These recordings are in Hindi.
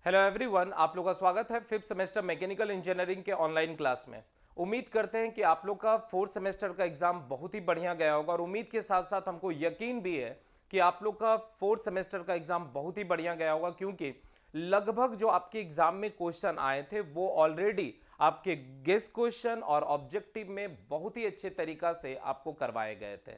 हेलो एवरीवन, आप लोग का स्वागत है फिफ्थ सेमेस्टर मैकेनिकल इंजीनियरिंग के ऑनलाइन क्लास में। उम्मीद करते हैं कि आप लोग का फोर्थ सेमेस्टर का एग्जाम बहुत ही बढ़िया गया होगा और उम्मीद के साथ साथ हमको यकीन भी है कि आप लोग का फोर्थ सेमेस्टर का एग्जाम बहुत ही बढ़िया गया होगा, क्योंकि लगभग जो आपके एग्जाम में क्वेश्चन आए थे वो ऑलरेडी आपके गेस क्वेश्चन और ऑब्जेक्टिव में बहुत ही अच्छे तरीका से आपको करवाए गए थे।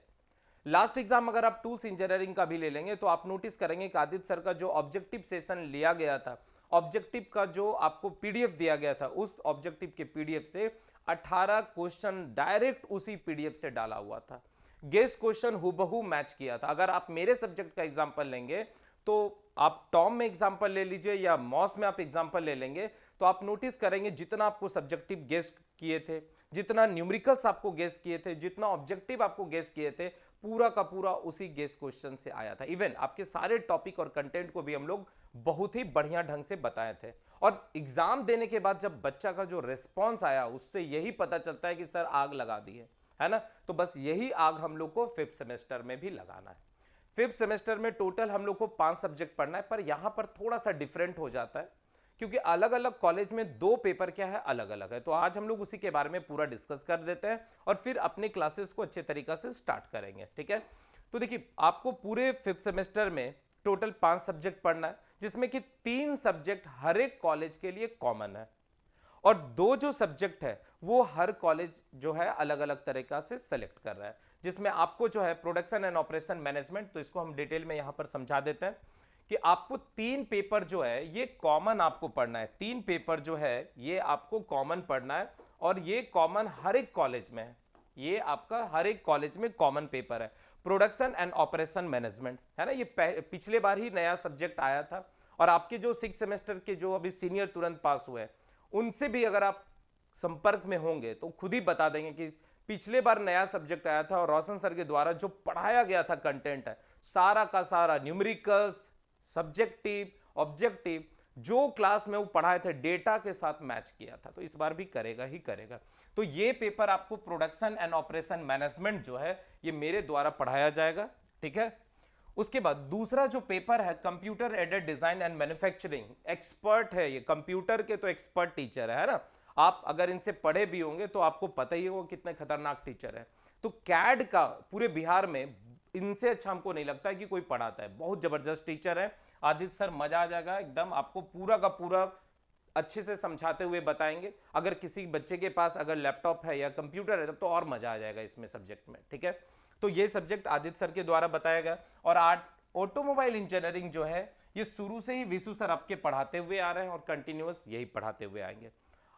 लास्ट एग्जाम अगर आप टूल्स इंजीनियरिंग का भी ले लेंगे तो आप नोटिस करेंगे कि आदित्य सर का जो ऑब्जेक्टिव सेशन लिया गया था, ऑब्जेक्टिव का जो आपको पीडीएफ दिया गया था, उस ऑब्जेक्टिव के पीडीएफ से 18 क्वेश्चन डायरेक्ट उसी पीडीएफ से डाला हुआ था। गेस क्वेश्चन हुबहू मैच किया था। अगर आप मेरे सब्जेक्ट का एग्जांपल लेंगे तो आप टॉम में एग्जांपल ले लीजिए या मॉस में आप एग्जांपल ले लेंगे तो आप नोटिस करेंगे जितना आपको सब्जेक्टिव गेस किए थे, जितना न्यूमेरिकल्स आपको गेस किए थे, जितना ऑब्जेक्टिव आपको गेस किए थे, पूरा का पूरा उसी गेस क्वेश्चन से आया था। इवन आपके सारे टॉपिक और कंटेंट को भी हम लोग बहुत ही बढ़िया ढंग से बताए थे। और एग्जाम देने के बाद जब बच्चा का जो रिस्पॉन्स आया उससे यही पता चलता है कि सर आग लगा दी है ना। तो बस यही आग हम लोग को फिफ्थ सेमेस्टर में भी लगाना है। फिफ्थ सेमेस्टर में टोटल हम लोग को 5 सब्जेक्ट पढ़ना है, पर यहां पर थोड़ा सा डिफरेंट हो जाता है क्योंकि अलग अलग कॉलेज में दो पेपर क्या है अलग अलग है। तो आज हम लोग उसी के बारे में पूरा डिस्कस कर देते हैं और फिर अपने क्लासेस को अच्छे तरीका से स्टार्ट करेंगे, ठीक है। तो देखिए, आपको पूरे फिफ्थ सेमेस्टर में टोटल 5 सब्जेक्ट पढ़ना है, जिसमें कि 3 सब्जेक्ट हर एक कॉलेज के लिए कॉमन है और 2 जो सब्जेक्ट है वो हर कॉलेज जो है अलग अलग तरीका से सेलेक्ट कर रहा है, जिसमें आपको जो है प्रोडक्शन एंड ऑपरेशन मैनेजमेंट, तो इसको हम डिटेल में यहां पर समझा देते हैं कि आपको 3 पेपर जो है ये कॉमन आपको पढ़ना है। 3 पेपर जो है ये आपको कॉमन पढ़ना है और ये कॉमन हर एक कॉलेज में है। ये आपका हर एक कॉलेज में कॉमन पेपर है, प्रोडक्शन एंड ऑपरेशन मैनेजमेंट, है ना। ये पिछले बार ही नया सब्जेक्ट आया था और आपके जो 6 सेमेस्टर के जो अभी सीनियर तुरंत पास हुए हैं उनसे भी अगर आप संपर्क में होंगे तो खुद ही बता देंगे कि पिछले बार नया सब्जेक्ट आया था और रोशन सर के द्वारा जो पढ़ाया गया था कंटेंट है सारा का सारा न्यूमेरिकल्स, सब्जेक्टिव, ऑब्जेक्टिव, जो क्लास में वो पढ़ाए थे डेटा के साथ मैच किया था। तो इस बार भी करेगा ही करेगा। तो ये पेपर आपको प्रोडक्शन एंड ऑपरेशन मैनेजमेंट जो है ये मेरे द्वारा पढ़ाया जाएगा, ठीक है। उसके बाद दूसरा जो पेपर है computer aided design and manufacturing, expert है ये कंप्यूटर के, तो एक्सपर्ट टीचर है ना। आप अगर इनसे पढ़े भी होंगे तो आपको पता ही होगा कितने खतरनाक टीचर है। तो कैड का पूरे बिहार में इनसे अच्छा हमको नहीं लगता है कि कोई पढ़ाता है। बहुत जबरदस्त टीचर है आदित्य सर, मजा आ जाएगा एकदम, आपको पूरा का पूरा अच्छे से समझाते हुए बताएंगे। अगर किसी बच्चे के पास अगर लैपटॉप है या कंप्यूटर है तब तो और मजा आ जाएगा इसमें सब्जेक्ट में, ठीक है। तो ये सब्जेक्ट आदित्य सर के द्वारा बताया गया। और आर्ट ऑटोमोबाइल इंजीनियरिंग जो है ये शुरू से ही विशु सर आपके पढ़ाते हुए आ रहे हैं और कंटिन्यूअस यही पढ़ाते हुए आएंगे।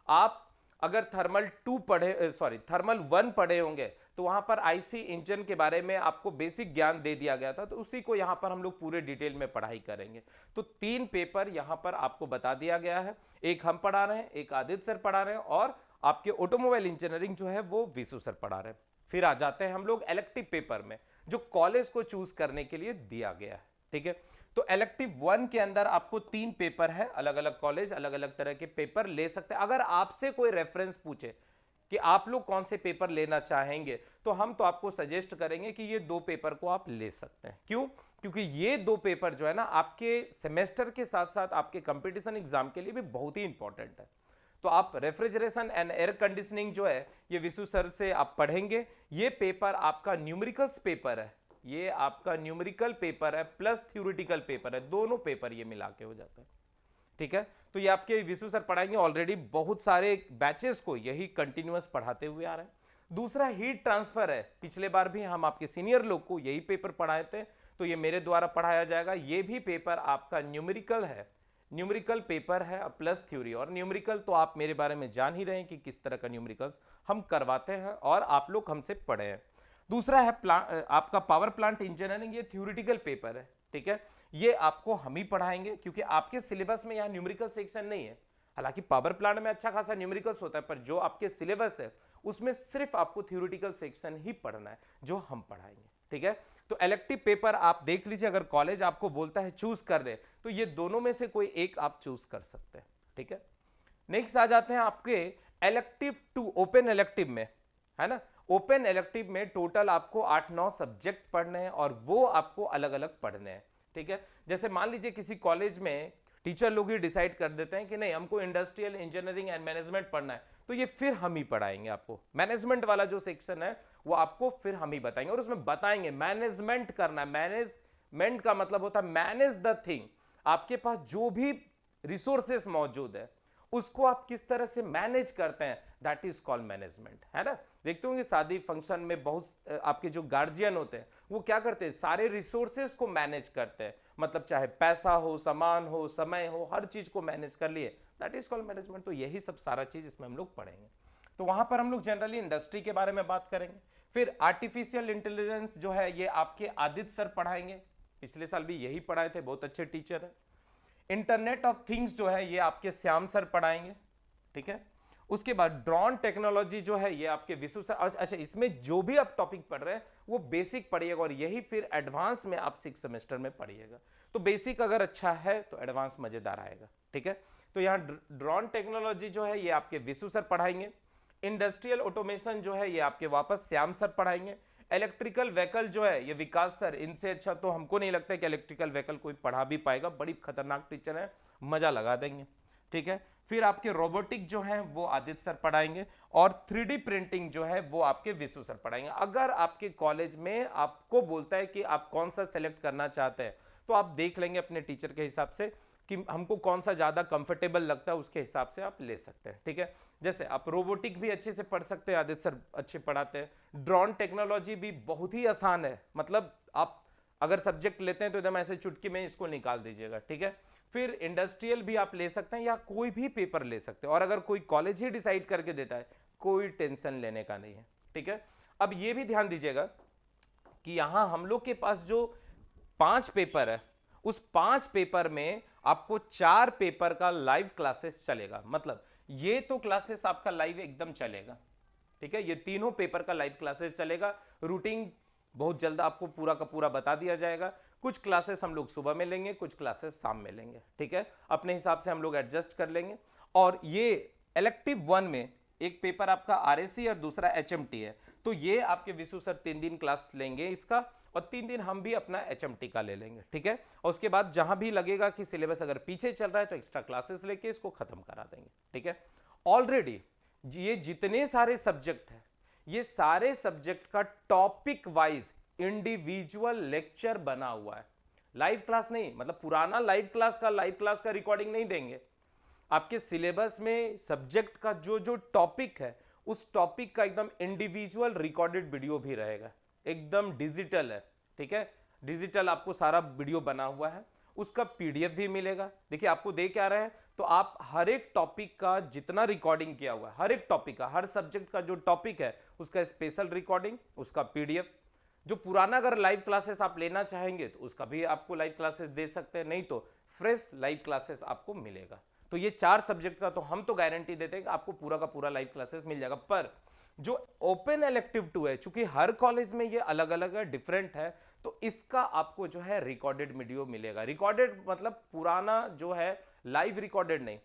आप अगर थर्मल 2 पढ़े, सॉरी थर्मल 1 पढ़े होंगे तो वहां पर आईसी इंजन के बारे में आपको बेसिक ज्ञान दे दिया गया था, तो उसी को यहां पर हम लोग पूरे डिटेल में पढ़ाई करेंगे। तो 3 पेपर यहां पर आपको बता दिया गया है, एक हम पढ़ा रहे हैं, एक आदित्य सर पढ़ा रहे हैं और आपके ऑटोमोबाइल इंजीनियरिंग जो है वो विशु सर पढ़ा रहे हैं। फिर आ जाते हैं हम लोग इलेक्टिव पेपर में जो कॉलेज को चूज करने के लिए दिया गया है, ठीक है। तो इलेक्टिव 1 के अंदर आपको 3 पेपर है, अलग अलग कॉलेज अलग अलग तरह के पेपर ले सकते हैं। अगर आपसे कोई रेफरेंस पूछे कि आप लोग कौन से पेपर लेना चाहेंगे तो हम तो आपको सजेस्ट करेंगे कि ये 2 पेपर को आप ले सकते हैं। क्यों? क्योंकि ये 2 पेपर जो है ना आपके सेमेस्टर के साथ साथ आपके कंपटीशन एग्जाम के लिए भी बहुत ही इंपॉर्टेंट है। तो आप रेफ्रिजरेशन एंड एयर कंडीशनिंग जो है ये विशु सर से आप पढ़ेंगे। ये पेपर आपका न्यूमेरिकल्स पेपर है, ये आपका न्यूमेरिकल पेपर है प्लस थ्योरेटिकल पेपर है, दोनों पेपर ये मिला के हो जाता है, ठीक है। तो ये आपके विशु सर पढ़ाएंगे, ऑलरेडी बहुत सारे बैचेस को यही कंटिन्यूअस पढ़ाते हुए आ रहे हैं। दूसरा हीट ट्रांसफर है, पिछले बार भी हम आपके सीनियर लोग को यही पेपर पढ़ाए थे, तो ये मेरे द्वारा पढ़ाया जाएगा। ये भी पेपर आपका न्यूमेरिकल है, न्यूमेरिकल पेपर है प्लस थ्योरी। और न्यूमेरिकल तो आप मेरे बारे में जान ही रहे हैं कि किस तरह का न्यूमेरिकल्स हम करवाते हैं और आप लोग हमसे पढ़े हैं। दूसरा है आपका पावर प्लांट इंजीनियरिंग, ये थ्योरेटिकल पेपर है, ठीक है। ये आपको हम ही पढ़ाएंगे क्योंकि आपके सिलेबस में यहाँ न्यूमेरिकल सेक्शन नहीं है। हालांकि पावर प्लांट में अच्छा खासा न्यूमेरिकल्स होता है, पर जो आपके सिलेबस है उसमें सिर्फ आपको थ्योरेटिकल सेक्शन ही पढ़ना है जो हम पढ़ाएंगे, ठीक है। तो इलेक्टिव पेपर आप देख लीजिए, अगर कॉलेज आपको बोलता है चूज कर दे तो ये दोनों में से कोई एक आप चूज कर सकते हैं, ठीक है। नेक्स्ट आ जाते हैं आपके इलेक्टिव 2 ओपन इलेक्टिव में, है ना। ओपन इलेक्टिव में टोटल आपको 8-9 सब्जेक्ट पढ़ने हैं और वो आपको अलग अलग पढ़ने हैं, ठीक है। जैसे मान लीजिए किसी कॉलेज में टीचर लोग ही डिसाइड कर देते हैं कि नहीं हमको इंडस्ट्रियल इंजीनियरिंग एंड मैनेजमेंट पढ़ना है, तो ये फिर हम ही पढ़ाएंगे आपको। मैनेजमेंट वाला जो सेक्शन है वो आपको फिर हम ही बताएंगे, और उसमें बताएंगे मैनेजमेंट करना है। मैनेजमेंट का मतलब होता है मैनेज द थिंग, आपके पास जो भी रिसोर्सेस मौजूद है उसको आप किस तरह से मैनेज करते हैं, दैट इज कॉल्ड मैनेजमेंट, है ना। देखते होंगे शादी फंक्शन में बहुत आपके जो गार्जियन होते हैं वो क्या करते हैं, सारे रिसोर्सेस को मैनेज करते हैं, मतलब चाहे पैसा हो, सामान हो, समय हो, हर चीज को मैनेज कर लिए, दैट इज कॉल्ड मैनेजमेंट। तो यही सब सारा चीज इसमें हम लोग पढ़ेंगे। तो वहां पर हम लोग जनरली इंडस्ट्री के बारे में बात करेंगे। फिर आर्टिफिशियल इंटेलिजेंस जो है ये आपके आदित्य सर पढ़ाएंगे, पिछले साल भी यही पढ़ाए थे, बहुत अच्छे टीचर है। इंटरनेट ऑफ थिंग्स जो है ये आपके श्याम सर पढ़ाएंगे, ठीक है। उसके बाद ड्रोन टेक्नोलॉजी जो है ये आपके विशु सर। अच्छा, इसमें जो भी आप टॉपिक पढ़ रहे हैं वो बेसिक पढ़िएगा, और यही फिर एडवांस में आप 6 सेमेस्टर में पढ़िएगा। तो बेसिक अगर अच्छा है तो एडवांस मजेदार आएगा, ठीक है। तो यहाँ ड्रोन टेक्नोलॉजी जो है ये आपके विशु सर पढ़ाएंगे। इंडस्ट्रियल ऑटोमेशन जो है ये आपके वापस श्याम सर पढ़ाएंगे। इलेक्ट्रिकल व्हीकल जो है ये विकास सर, इनसे अच्छा तो हमको नहीं लगता कि इलेक्ट्रिकल व्हीकल कोई पढ़ा भी पाएगा, बड़ी खतरनाक टीचर है, मजा लगा देंगे, ठीक है। फिर आपके रोबोटिक जो है वो आदित्य सर पढ़ाएंगे, और 3D प्रिंटिंग जो है वो आपके विशु सर पढ़ाएंगे। अगर आपके कॉलेज में आपको बोलता है कि आप कौन सा सेलेक्ट करना चाहते हैं तो आप देख लेंगे अपने टीचर के हिसाब से कि हमको कौन सा ज़्यादा कंफर्टेबल लगता है, उसके हिसाब से आप ले सकते हैं, ठीक है। जैसे आप रोबोटिक भी अच्छे से पढ़ सकते हैं, आदित्य सर अच्छे पढ़ाते हैं। ड्रोन टेक्नोलॉजी भी बहुत ही आसान है, मतलब आप अगर सब्जेक्ट लेते हैं तो एकदम ऐसे चुटकी में इसको निकाल दीजिएगा, ठीक है। फिर इंडस्ट्रियल भी आप ले सकते हैं या कोई भी पेपर ले सकते हैं, और अगर कोई कॉलेज ही डिसाइड करके देता है कोई टेंशन लेने का नहीं है, ठीक है। अब ये भी ध्यान दीजिएगा कि यहां हम लोग के पास जो 5 पेपर है उस 5 पेपर में आपको 4 पेपर का लाइव क्लासेस चलेगा, मतलब ये तो क्लासेस आपका लाइव एकदम चलेगा, ठीक है। ये तीनों पेपर का लाइव क्लासेस चलेगा। रूटीन बहुत जल्द आपको पूरा का पूरा बता दिया जाएगा। कुछ क्लासेस हम लोग सुबह में लेंगे, कुछ क्लासेस शाम में लेंगे, ठीक है। अपने हिसाब से हम लोग एडजस्ट कर लेंगे। और ये इलेक्टिव 1 में एक पेपर आपका आरएसी और दूसरा एचएमटी है, तो ये आपके विशु सर 3 दिन क्लास लेंगे इसका, और 3 दिन हम भी अपना एचएमटी का ले लेंगे, ठीक है। और उसके बाद जहां भी लगेगा कि सिलेबस अगर पीछे चल रहा है तो एक्स्ट्रा क्लासेस लेके इसको खत्म करा देंगे, ठीक है। ऑलरेडी ये जितने सारे सब्जेक्ट हैं ये सारे सब्जेक्ट का टॉपिक वाइज इंडिविजुअल लेक्चर बना हुआ है, लाइव क्लास नहीं, मतलब पुराना लाइव क्लास का रिकॉर्डिंग नहीं देंगे। आपके सिलेबस में सब्जेक्ट का जो जो टॉपिक है उस टॉपिक का एकदम इंडिविजुअल रिकॉर्डेड वीडियो भी रहेगा, एकदम डिजिटल है, ठीक है। डिजिटल आपको सारा वीडियो बना हुआ है, उसका पीडीएफ भी मिलेगा। देखिए आपको दे क्या रहा है, तो आप हर एक टॉपिक का जितना रिकॉर्डिंग किया हुआ है, हर एक टॉपिक का, हर सब्जेक्ट का जो टॉपिक है उसका स्पेशल रिकॉर्डिंग, उसका पीडीएफ। जो पुराना अगर लाइव क्लासेस आप लेना चाहेंगे तो उसका भी आपको लाइव क्लासेस दे सकते हैं, नहीं तो फ्रेश लाइव क्लासेस आपको मिलेगा। तो ये 4 सब्जेक्ट का तो हम तो गारंटी देते हैं कि आपको पूरा का पूरा लाइव क्लासेस मिल जाएगा। पर जो ओपन इलेक्टिव 2 है, चूंकि हर कॉलेज में ये अलग अलग है, डिफरेंट है, तो इसका आपको जो है रिकॉर्डेड वीडियो मिलेगा। रिकॉर्डेड मतलब पुराना जो है लाइव रिकॉर्डेड नहीं,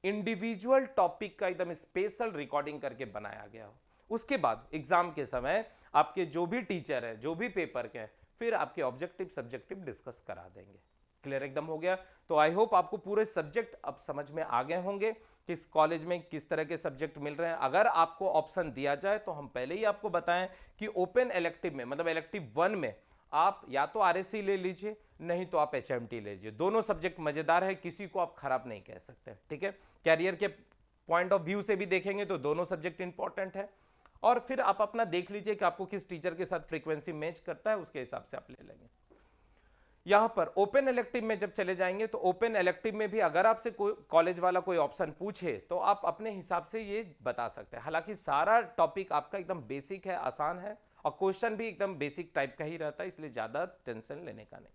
इंडिविजुअल टॉपिक का एकदम स्पेशल रिकॉर्डिंग करके बनाया गया हो। उसके बाद एग्जाम के समय आपके जो भी टीचर है, जो भी पेपर के हैं, फिर आपके ऑब्जेक्टिव सब्जेक्टिव डिस्कस करा देंगे। क्लियर एकदम हो गया। तो आई होप आपको पूरे सब्जेक्ट अब समझ में आ गए होंगे, किस कॉलेज में किस तरह के सब्जेक्ट मिल रहे हैं। अगर आपको ऑप्शन दिया जाए तो हम पहले ही आपको बताएं कि ओपन इलेक्टिव में, मतलब इलेक्टिव 1 में आप या तो आरएससी ले लीजिए, नहीं तो आप एचएमटी ले लीजिए। दोनों सब्जेक्ट मजेदार है, किसी को आप खराब नहीं कह सकते, ठीक है। कैरियर के पॉइंट ऑफ व्यू से भी देखेंगे तो दोनों सब्जेक्ट इंपॉर्टेंट है, और फिर आप अपना देख लीजिए कि आपको किस टीचर के साथ फ्रीक्वेंसी मैच करता है, उसके हिसाब से आप ले लेंगे। यहां पर ओपन इलेक्टिव में जब चले जाएंगे तो ओपन इलेक्टिव में भी अगर आपसे कोई कॉलेज वाला कोई ऑप्शन पूछे तो आप अपने हिसाब से ये बता सकते हैं। हालांकि सारा टॉपिक आपका एकदम बेसिक है, आसान है, और क्वेश्चन भी एकदम बेसिक टाइप का ही रहता है, इसलिए ज्यादा टेंशन लेने का नहीं।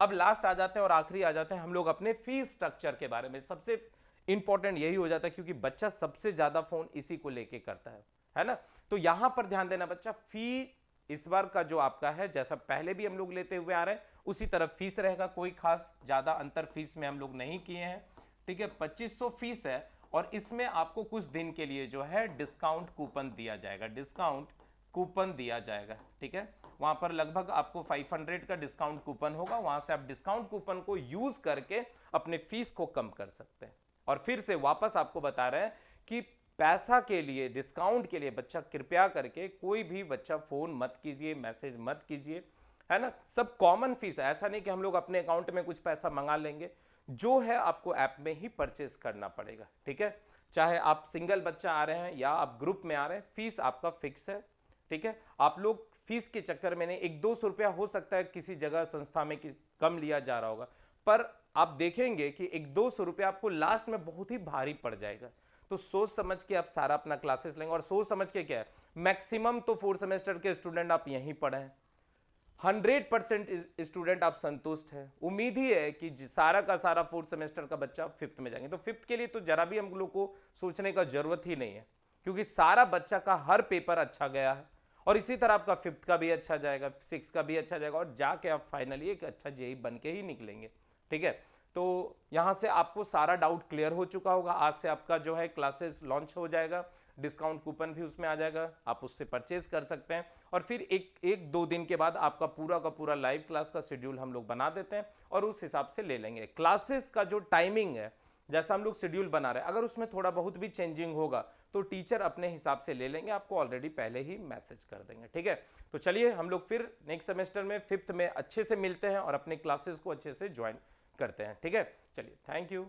अब लास्ट आ जाते हैं और आखिरी आ जाते हैं हम लोग अपने फी स्ट्रक्चर के बारे में। सबसे इंपॉर्टेंट यही हो जाता है क्योंकि बच्चा सबसे ज्यादा फोन इसी को लेके करता है ना। तो यहां पर ध्यान देना बच्चा, फी इस बार का जो आपका है, जैसा पहले भी हम लोग लेते हुए आ रहे हैं उसी तरह फीस रहेगा, कोई खास ज्यादा अंतर फीस में हम लोग नहीं किए हैं, ठीक है। 2500 फीस है, और इसमें आपको कुछ दिन के लिए जो है डिस्काउंट कूपन दिया जाएगा। डिस्काउंट कूपन दिया जाएगा, ठीक है। वहां पर लगभग आपको 500 का डिस्काउंट कूपन होगा, वहां से आप डिस्काउंट कूपन को यूज करके अपने फीस को कम कर सकते हैं। और फिर से वापस आपको बता रहे हैं कि पैसा के लिए, डिस्काउंट के लिए बच्चा कृपया करके कोई भी बच्चा फोन मत कीजिए, मैसेज मत कीजिए, है ना। सब कॉमन फीस है, ऐसा नहीं कि हम लोग अपने अकाउंट में कुछ पैसा मंगा लेंगे, जो है आपको ऐप में ही परचेस करना पड़ेगा, ठीक है। चाहे आप सिंगल बच्चा आ रहे हैं या आप ग्रुप में आ रहे हैं, फीस आपका फिक्स है, ठीक है। आप लोग फीस के चक्कर में नहीं, 1-200 रुपया हो सकता है किसी जगह संस्था में कम लिया जा रहा होगा, पर आप देखेंगे कि 1-200 रुपया आपको लास्ट में बहुत ही भारी पड़ जाएगा। तो सोच समझ के आप सारा अपना क्लासेस लेंगे, और सोच समझ के क्या है, मैक्सिमम तो 4 सेमेस्टर के स्टूडेंट आप यहीं पढ़े, 100% स्टूडेंट आप संतुष्ट है। उम्मीद ही है कि सारा का सारा 4th सेमेस्टर का बच्चा 5th में जाएंगे, तो 5th के लिए तो जरा भी हम लोग को सोचने का जरूरत ही नहीं है, क्योंकि सारा बच्चा का हर पेपर अच्छा गया है, और इसी तरह आपका 5th का भी अच्छा जाएगा, 6th का भी अच्छा जाएगा, और जाके आप फाइनली एक अच्छा जेई बन के ही निकलेंगे, ठीक है। तो यहां से आपको सारा डाउट क्लियर हो चुका होगा। आज से आपका जो है क्लासेस लॉन्च हो जाएगा, डिस्काउंट कूपन भी उसमें आ जाएगा, आप उससे परचेज कर सकते हैं, और फिर एक दो दिन के बाद आपका पूरा का पूरा लाइव क्लास का शेड्यूल हम लोग बना देते हैं, और उस हिसाब से ले लेंगे। क्लासेस का जो टाइमिंग है, जैसा हम लोग शेड्यूल बना रहे हैं, अगर उसमें थोड़ा बहुत भी चेंजिंग होगा तो टीचर अपने हिसाब से ले लेंगे, आपको ऑलरेडी पहले ही मैसेज कर देंगे, ठीक है। तो चलिए हम लोग फिर नेक्स्ट सेमेस्टर में 5th में अच्छे से मिलते हैं और अपने क्लासेस को अच्छे से ज्वाइन करते हैं, ठीक है। चलिए, थैंक यू।